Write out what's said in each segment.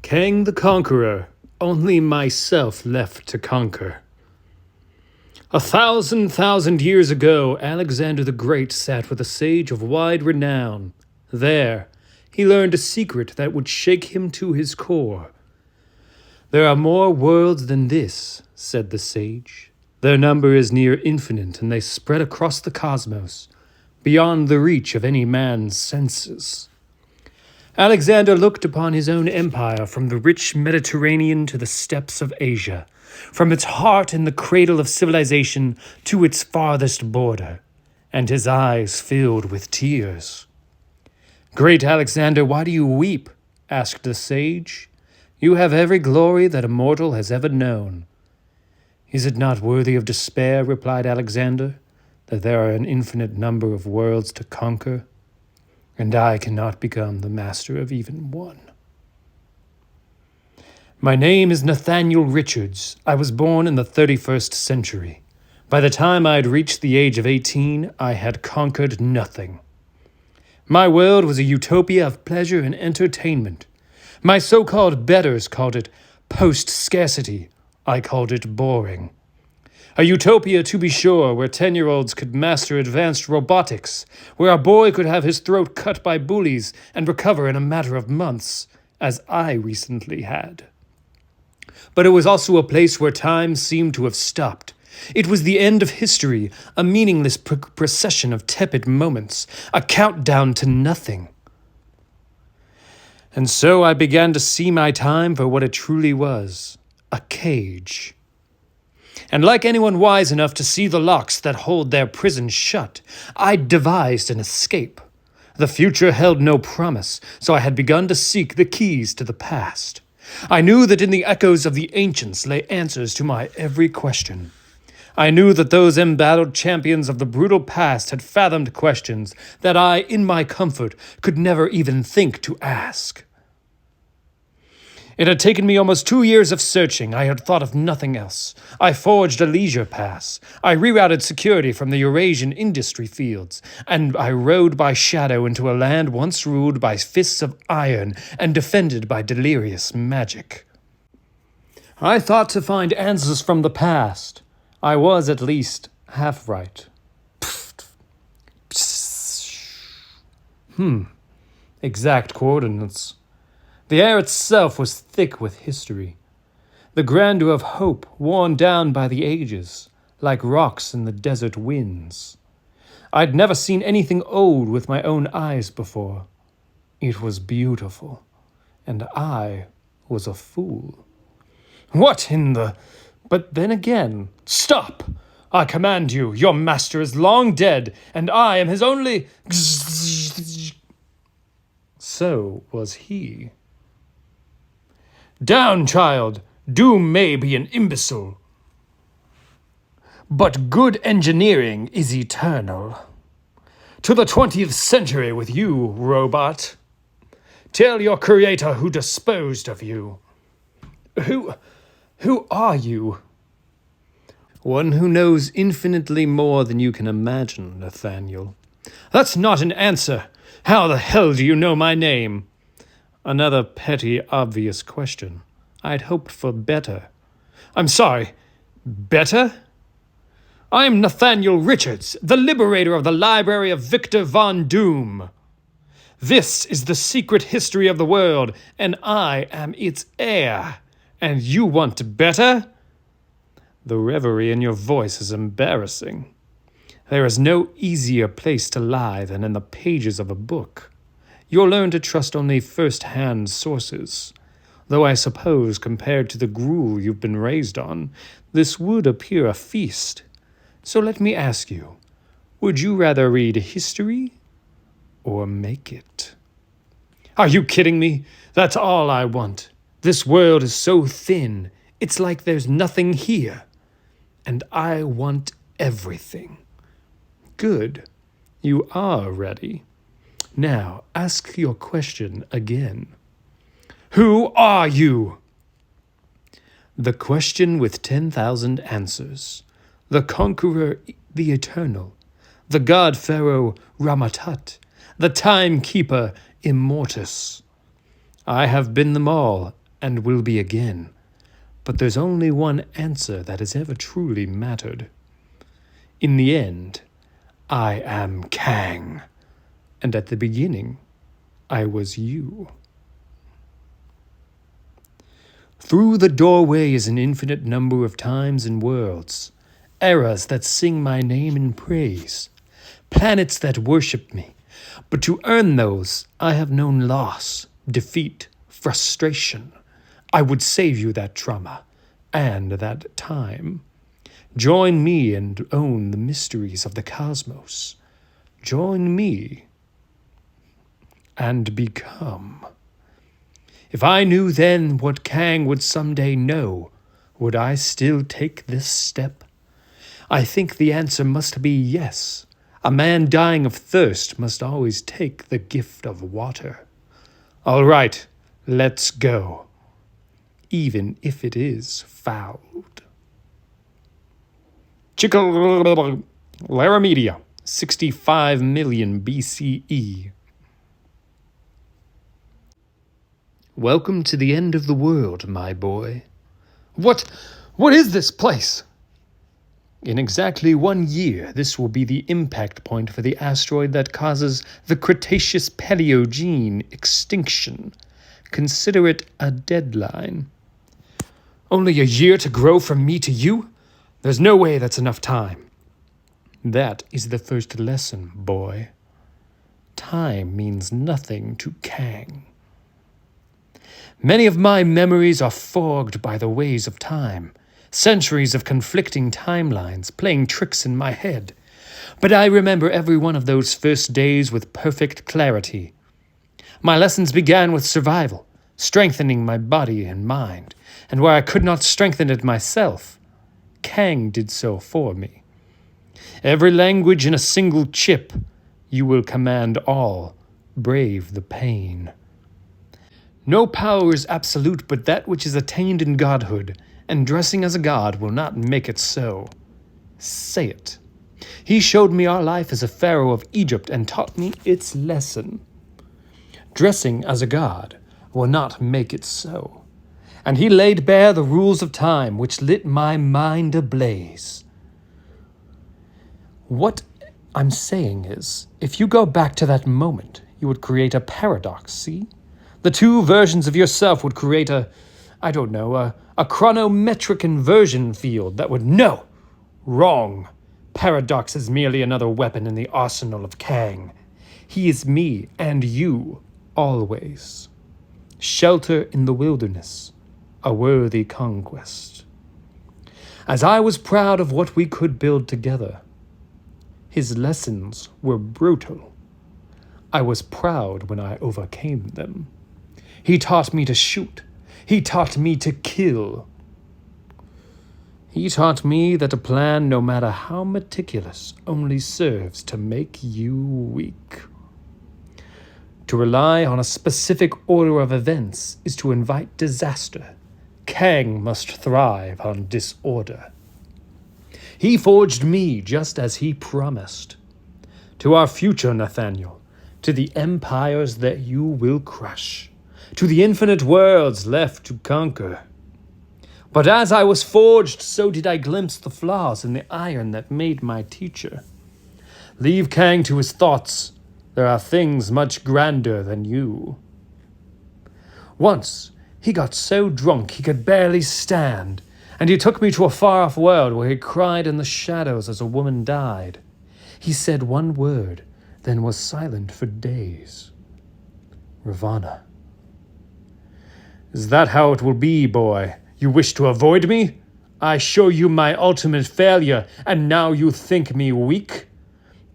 Kang the Conqueror, only myself left to conquer. 1,000 years ago, Alexander the Great sat with a sage of wide renown. There, he learned a secret that would shake him to his core. There are more worlds than this, said the sage. Their number is near infinite, and they spread across the cosmos, beyond the reach of any man's senses. Alexander looked upon his own empire from the rich Mediterranean to the steppes of Asia, from its heart in the cradle of civilization to its farthest border, and his eyes filled with tears. "Great Alexander, why do you weep?" asked the sage. "You have every glory that a mortal has ever known." "Is it not worthy of despair," replied Alexander, "that there are an infinite number of worlds to conquer, and I cannot become the master of even one?" "My name is Nathaniel Richards. I was born in the 31st century. By the time I had reached the age of 18, I had conquered nothing. My world was a utopia of pleasure and entertainment. My so-called betters called it post-scarcity. I called it boring. A utopia, to be sure, where 10-year-olds could master advanced robotics, where a boy could have his throat cut by bullies and recover in a matter of months, as I recently had. But it was also a place where time seemed to have stopped. It was the end of history, a meaningless procession of tepid moments, a countdown to nothing. And so I began to see my time for what it truly was, a cage. And like anyone wise enough to see the locks that hold their prison shut, I devised an escape. The future held no promise, so I had begun to seek the keys to the past. I knew that in the echoes of the ancients lay answers to my every question. I knew that those embattled champions of the brutal past had fathomed questions that I, in my comfort, could never even think to ask. It had taken me almost 2 years of searching. I had thought of nothing else. I forged a leisure pass. I rerouted security from the Eurasian industry fields, and I rode by shadow into a land once ruled by fists of iron and defended by delirious magic. I thought to find answers from the past. I was at least half right. Exact coordinates. The air itself was thick with history, the grandeur of hope worn down by the ages, like rocks in the desert winds. I'd never seen anything old with my own eyes before. It was beautiful, and I was a fool. What in the... But then again, stop! I command you, your master is long dead, and I am his only... So was he. "Down, child! Doom may be an imbecile, but good engineering is eternal. To the 20th century with you, robot. Tell your creator who disposed of you." Who are you?" "One who knows infinitely more than you can imagine, Nathaniel." "That's not an answer. How the hell do you know my name?" "Another petty, obvious question. I'd hoped for better." "I'm sorry. Better? I'm Nathaniel Richards, the liberator of the library of Victor Von Doom. This is the secret history of the world, and I am its heir. And you want better?" The reverie in your voice is embarrassing. There is no easier place to lie than in the pages of a book. You'll learn to trust only first-hand sources, though I suppose compared to the gruel you've been raised on, this would appear a feast. So let me ask you, would you rather read history or make it?" "Are you kidding me? That's all I want. This world is so thin, it's like there's nothing here. And I want everything." "Good. You are ready. Now, ask your question again." "Who are you?" The question with 10,000 answers. The conqueror, the eternal. The god pharaoh, Rama-Tut. The timekeeper, Immortus. I have been them all, and will be again. But there's only one answer that has ever truly mattered. In the end, I am Kang, and at the beginning, I was you. Through the doorway is an infinite number of times and worlds, eras that sing my name in praise, planets that worship me. But to earn those, I have known loss, defeat, frustration. I would save you that trauma and that time. Join me and own the mysteries of the cosmos. Join me and become. If I knew then what Kang would someday know, would I still take this step? I think the answer must be yes. A man dying of thirst must always take the gift of water. All right, let's go, even if it is fouled. Laramedium, 65 million BCE. Welcome to the end of the world, my boy. What is this place? In exactly 1 year, this will be the impact point for the asteroid that causes the Cretaceous Paleogene extinction. Consider it a deadline. Only a year to grow from me to you? There's no way that's enough time. That is the first lesson, boy. Time means nothing to Kang. Many of my memories are fogged by the ways of time. Centuries of conflicting timelines playing tricks in my head. But I remember every one of those first days with perfect clarity. My lessons began with survival, strengthening my body and mind, and where I could not strengthen it myself, Kang did so for me. Every language in a single chip, you will command all, brave the pain. No power is absolute but that which is attained in godhood, and dressing as a god will not make it so. Say it. He showed me our life as a pharaoh of Egypt and taught me its lesson. Dressing as a god will not make it so. And he laid bare the rules of time, which lit my mind ablaze. What I'm saying is, if you go back to that moment, you would create a paradox, see? The two versions of yourself would create a chronometric inversion field that would no, wrong. Paradox is merely another weapon in the arsenal of Kang. He is me and you, always. Shelter in the wilderness, a worthy conquest. As I was proud of what we could build together, his lessons were brutal. I was proud when I overcame them. He taught me to shoot. He taught me to kill. He taught me that a plan, no matter how meticulous, only serves to make you weak. To rely on a specific order of events is to invite disaster. Kang must thrive on disorder. He forged me just as he promised. To our future, Nathaniel, to the empires that you will crush, to the infinite worlds left to conquer. But as I was forged, so did I glimpse the flaws in the iron that made my teacher. Leave Kang to his thoughts. There are things much grander than you. Once, he got so drunk he could barely stand, and he took me to a far-off world where he cried in the shadows as a woman died. He said one word, then was silent for days. Ravana. Is that how it will be, boy? You wish to avoid me? I show you my ultimate failure, and now you think me weak?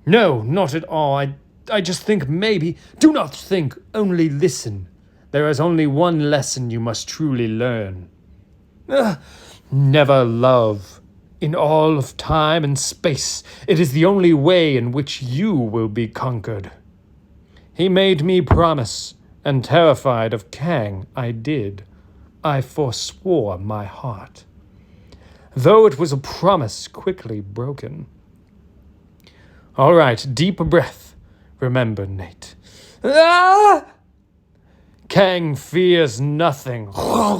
No, not at all. I just think maybe. Do not think, only listen. There is only one lesson you must truly learn. Never love. In all of time and space, it is the only way in which you will be conquered. He made me promise, and terrified of Kang, I did. I forswore my heart, though it was a promise quickly broken. All right, deep breath. Remember, Nate. Kang fears nothing. I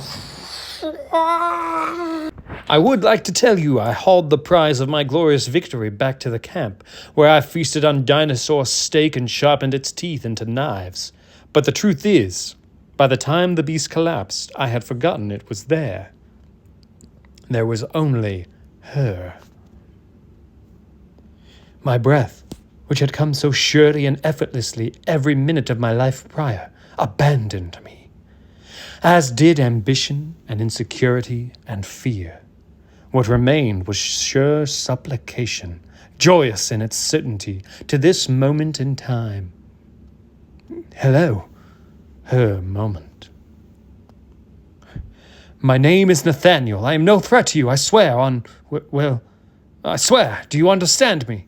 would like to tell you I hauled the prize of my glorious victory back to the camp, where I feasted on dinosaur steak and sharpened its teeth into knives. But the truth is, by the time the beast collapsed, I had forgotten it was there. There was only her. My breath, which had come so surely and effortlessly every minute of my life prior, abandoned me, as did ambition and insecurity and fear. What remained was sure supplication, joyous in its certainty to this moment in time. Hello, her moment. My name is Nathaniel. I am no threat to you, I swear I swear. Do you understand me?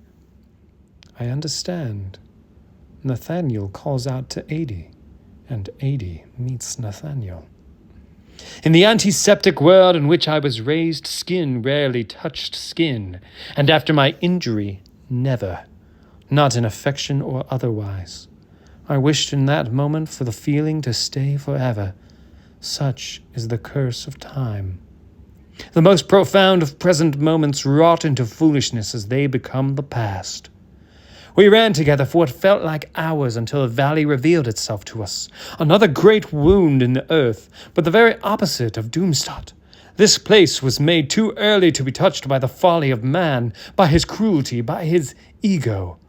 I understand. Nathaniel calls out to Adi, and Adi meets Nathaniel. In the antiseptic world in which I was raised, skin rarely touched skin, and after my injury, never, not in affection or otherwise. I wished in that moment for the feeling to stay forever. Such is the curse of time. The most profound of present moments wrought into foolishness as they become the past. We ran together for what felt like hours until a valley revealed itself to us. Another great wound in the earth, but the very opposite of Doomstadt. This place was made too early to be touched by the folly of man, by his cruelty, by his ego.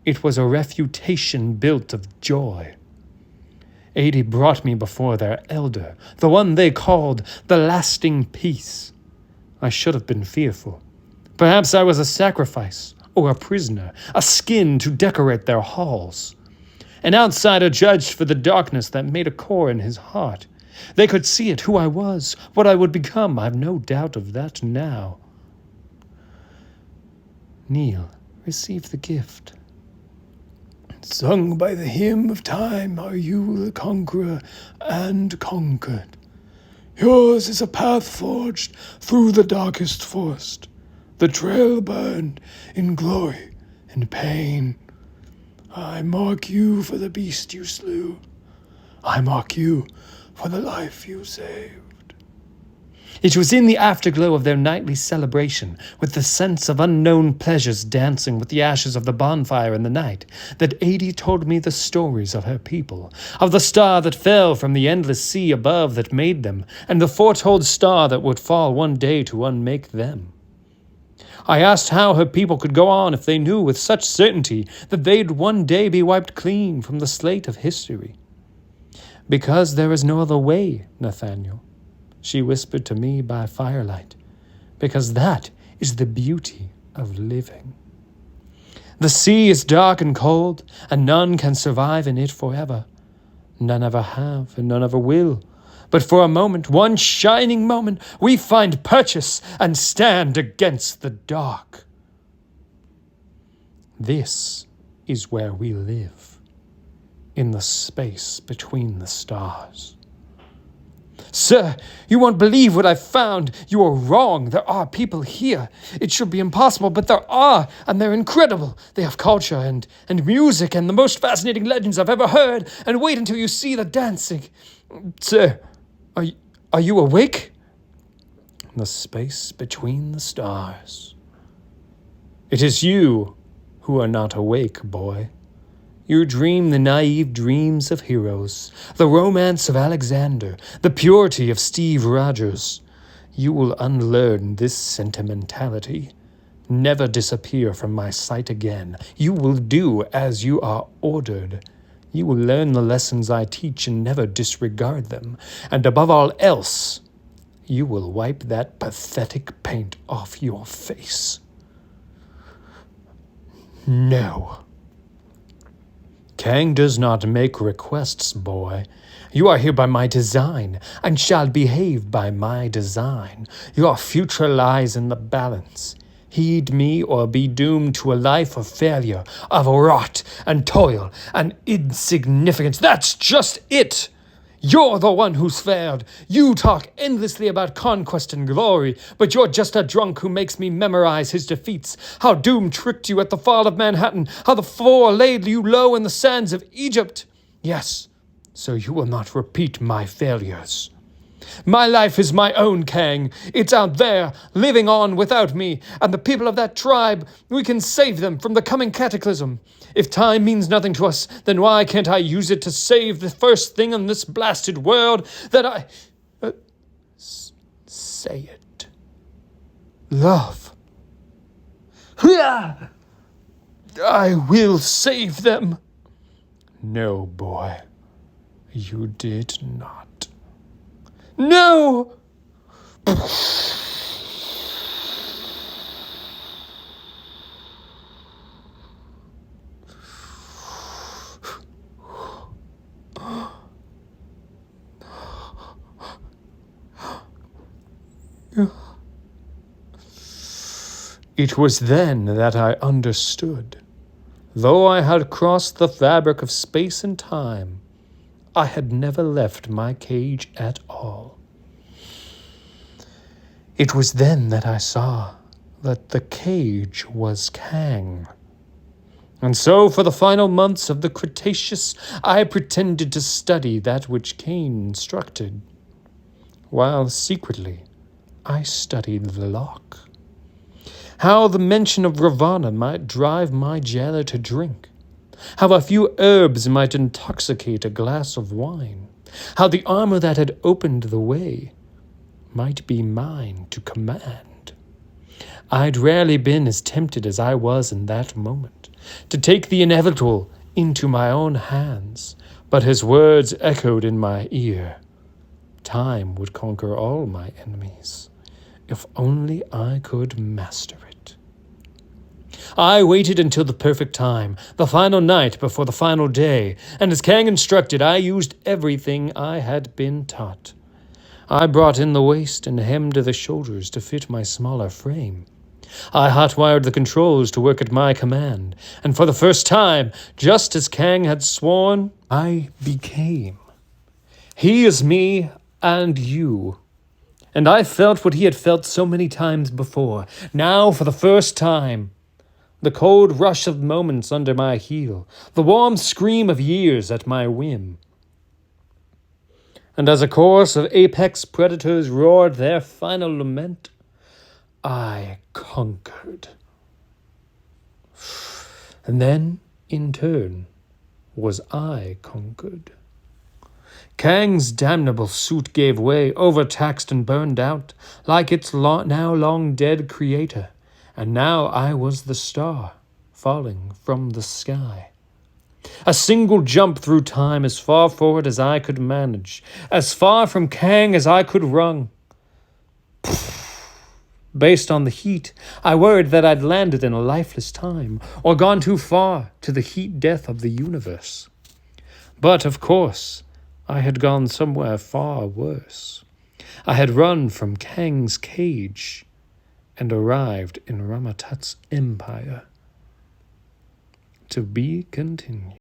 It was a refutation built of joy. Adi brought me before their elder, the one they called the lasting peace. I should have been fearful. Perhaps I was a sacrifice, or a prisoner, a skin to decorate their halls. An outsider judged for the darkness that made a core in his heart. They could see it, who I was, what I would become. I've no doubt of that now. Kneel, receive the gift. Sung by the hymn of time are you the conqueror and conquered. Yours is a path forged through the darkest forest, the trail burned in glory and pain. I mark you for the beast you slew. I mark you for the life you saved. It was in the afterglow of their nightly celebration, with the sense of unknown pleasures dancing with the ashes of the bonfire in the night, that Adi told me the stories of her people, of the star that fell from the endless sea above that made them, and the foretold star that would fall one day to unmake them. I asked how her people could go on if they knew with such certainty that they'd one day be wiped clean from the slate of history. Because there is no other way, Nathaniel, she whispered to me by firelight, because that is the beauty of living. The sea is dark and cold, and none can survive in it forever. None ever have, and none ever will. But for a moment, one shining moment, we find purchase and stand against the dark. This is where we live, in the space between the stars. Sir, you won't believe what I've found. You are wrong. There are people here. It should be impossible, but there are, and they're incredible. They have culture and music and the most fascinating legends I've ever heard. And wait until you see the dancing. Sir, are you awake? The space between the stars. It is you who are not awake, boy. You dream the naive dreams of heroes, the romance of Alexander, the purity of Steve Rogers. You will unlearn this sentimentality. Never disappear from my sight again. You will do as you are ordered. You will learn the lessons I teach and never disregard them. And above all else, you will wipe that pathetic paint off your face. No. Kang does not make requests, boy. You are here by my design, and shall behave by my design. Your future lies in the balance. Heed me, or be doomed to a life of failure, of rot and toil and insignificance. That's just it! You're the one who's failed. You talk endlessly about conquest and glory, but you're just a drunk who makes me memorize his defeats. How doom tricked you at the fall of Manhattan. How the four laid you low in the sands of Egypt. Yes, so you will not repeat my failures. My life is my own, Kang. It's out there, living on without me, and the people of that tribe, we can save them from the coming cataclysm. If time means nothing to us, then why can't I use it to save the first thing in this blasted world that I... say it. Love. I will save them. No, boy. You did not. No! It was then that I understood. Though I had crossed the fabric of space and time, I had never left my cage at all. It was then that I saw that the cage was Kang. And so for the final months of the Cretaceous, I pretended to study that which Kang instructed, while secretly I studied the lock. How the mention of Ravana might drive my jailer to drink. How a few herbs might intoxicate a glass of wine. How the armor that had opened the way might be mine to command. I'd rarely been as tempted as I was in that moment, to take the inevitable into my own hands, but his words echoed in my ear. Time would conquer all my enemies, if only I could master it. I waited until the perfect time, the final night before the final day, and as Kang instructed, I used everything I had been taught. I brought in the waist and hemmed the shoulders to fit my smaller frame. I hot-wired the controls to work at my command, and for the first time, just as Kang had sworn, I became. He is me and you. And I felt what he had felt so many times before. Now, for the first time, the cold rush of moments under my heel, the warm scream of years at my whim. And as a chorus of apex predators roared their final lament, I conquered. And then, in turn, was I conquered. Kang's damnable suit gave way, overtaxed and burned out, like its now long-dead creator, and now I was the star, falling from the sky. A single jump through time as far forward as I could manage, as far from Kang as I could run. Based on the heat, I worried that I'd landed in a lifeless time, or gone too far to the heat death of the universe. But, of course, I had gone somewhere far worse. I had run from Kang's cage and arrived in Ramatat's empire. To be continued.